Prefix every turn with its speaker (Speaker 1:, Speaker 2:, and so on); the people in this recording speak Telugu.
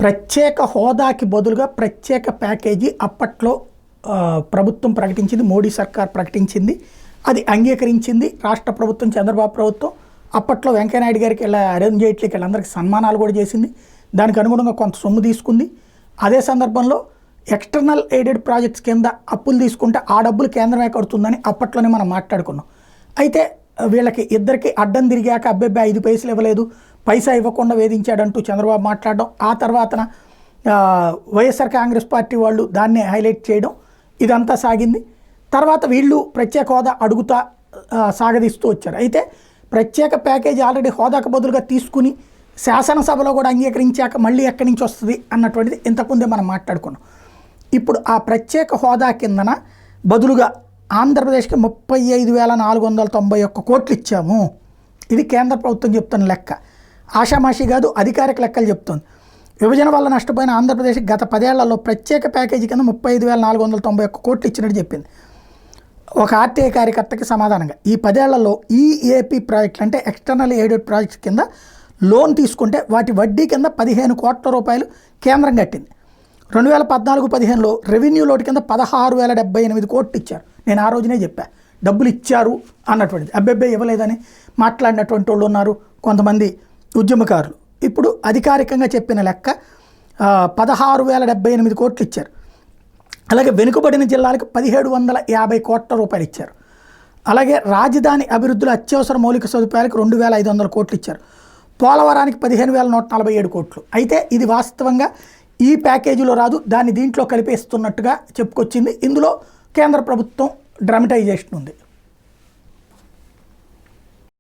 Speaker 1: ప్రత్యేక హోదాకి బదులుగా ప్రత్యేక ప్యాకేజీ అప్పట్లో ప్రభుత్వం ప్రకటించింది, మోడీ సర్కార్ ప్రకటించింది, అది అంగీకరించింది రాష్ట్ర ప్రభుత్వం, చంద్రబాబు ప్రభుత్వం. అప్పట్లో వెంకయ్యనాయుడు గారికి ఇలా అరుణ్ జైట్లీకి వీళ్ళందరికీ సన్మానాలు కూడా చేసింది, దానికి అనుగుణంగా కొంత సొమ్ము తీసుకుంది. అదే సందర్భంలో ఎక్స్టర్నల్ ఎయిడెడ్ ప్రాజెక్ట్స్ కింద అప్పులు తీసుకుంటే ఆ డబ్బులు కేంద్రమే కడుతుందని అప్పట్లోనే మనం మాట్లాడుకున్నాం. అయితే వీళ్ళకి ఇద్దరికి అడ్డం తిరిగాక అబ్బాయి 5 పైసలు ఇవ్వలేదు, పైసా ఇవ్వకుండా వేధించాడంటూ చంద్రబాబు మాట్లాడడం, ఆ తర్వాతన వైఎస్ఆర్ కాంగ్రెస్ పార్టీ వాళ్ళు దాన్ని హైలైట్ చేయడం, ఇదంతా సాగింది. తర్వాత వీళ్ళు ప్రత్యేక హోదా అడుగుతా సాగదీస్తూ వచ్చారు. అయితే ప్రత్యేక ప్యాకేజీ ఆల్రెడీ హోదాకు బదులుగా తీసుకుని శాసనసభలో కూడా అంగీకరించాక మళ్ళీ ఎక్కడి నుంచి వస్తుంది అన్నటువంటిది ఇంతకుముందే మనం మాట్లాడుకున్నాం. ఇప్పుడు ఆ ప్రత్యేక హోదా కిందన బదులుగా ఆంధ్రప్రదేశ్కి 35,491 కోట్లు ఇచ్చాము. ఇది కేంద్ర ప్రభుత్వం చెప్తున్న లెక్క, ఆషామాషి కాదు, అధికారిక లెక్కలు చెప్తుంది. విభజన వల్ల నష్టపోయిన ఆంధ్రప్రదేశ్కి గత 10 ఏళ్లలో ప్రత్యేక ప్యాకేజీ కింద 35,491 కోట్లు ఇచ్చినట్టు చెప్పింది ఒక ఆర్టీఐ కార్యకర్తకి సమాధానంగా. ఈ 10 ఏళ్లలో ఈఏపీ ప్రాజెక్టులు అంటే ఎక్స్టర్నల్ ఎయిడెడ్ ప్రాజెక్ట్స్ కింద లోన్ తీసుకుంటే వాటి వడ్డీ కింద 15 కోట్ల రూపాయలు కేంద్రం కట్టింది. 2014-15లో రెవెన్యూ లోటు కింద 16,078 కోట్లు ఇచ్చారు. నేను ఆ రోజునే చెప్పా డబ్బులు ఇచ్చారు అన్నటువంటిది. అబ్బాయి ఇవ్వలేదని మాట్లాడినటువంటి వాళ్ళు ఉన్నారు కొంతమంది ఉద్యమకారులు. ఇప్పుడు అధికారికంగా చెప్పిన లెక్క 16,078 కోట్లు ఇచ్చారు. అలాగే వెనుకబడిన జిల్లాలకు 1,750 కోట్ల రూపాయలు ఇచ్చారు. అలాగే రాజధాని అభివృద్ధిలో అత్యవసర మౌలిక సదుపాయాలకు 2,500 కోట్లు ఇచ్చారు. పోలవరానికి 15,147 కోట్లు. అయితే ఇది వాస్తవంగా ఈ ప్యాకేజీలో రాదు, దాన్ని దీంట్లో కలిపేస్తున్నట్టుగా చెప్పుకొచ్చింది. ఇందులో కేంద్ర ప్రభుత్వం డ్రామటైజేషన్ ఉంది.